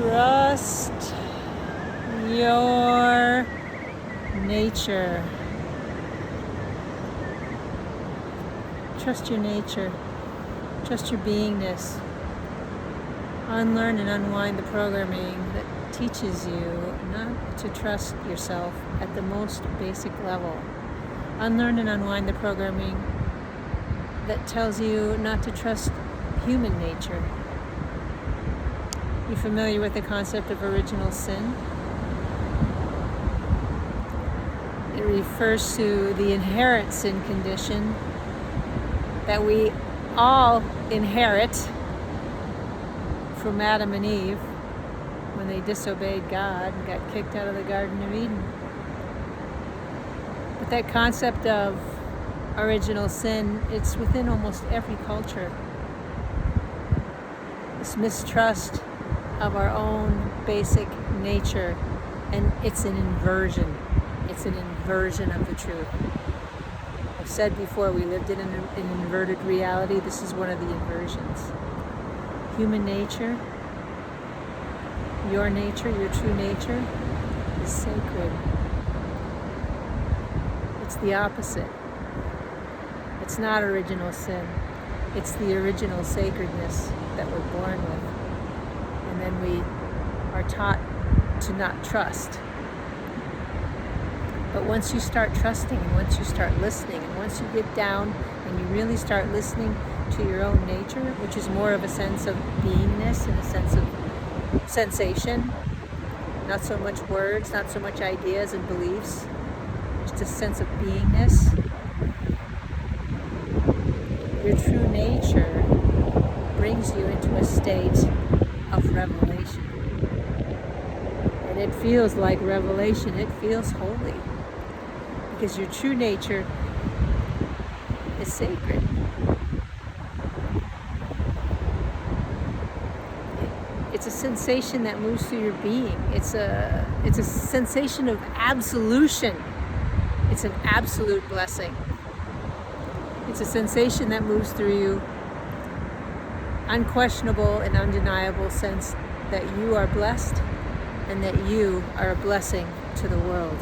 Trust your nature. Trust your nature. Trust your beingness. Unlearn and unwind the programming that teaches you not to trust yourself at the most basic level. Unlearn and unwind the programming that tells you not to trust human nature. You familiar with the concept of original sin? It refers to the inherent sin condition that we all inherit from Adam and Eve when they disobeyed God and got kicked out of the Garden of Eden. But that concept of original sin, it's within almost every culture. This mistrust of our own basic nature, and it's an inversion. It's an inversion of the truth. I've said before, we lived in an inverted reality. This is one of the inversions. Human nature, your true nature, is sacred. It's the opposite. It's not original sin. It's the original sacredness that we're born with. And then we are taught to not trust. But once you start trusting, and once you start listening, and once you get down and you really start listening to your own nature, which is more of a sense of beingness and a sense of sensation, not so much words, not so much ideas and beliefs, just a sense of beingness, your true nature brings you into a state of revelation. And it feels like revelation. It feels holy. Because your true nature is sacred. It's a sensation that moves through your being. It's a sensation of absolution. It's an absolute blessing. It's a sensation that moves through you, unquestionable and undeniable sense that you are blessed and that you are a blessing to the world.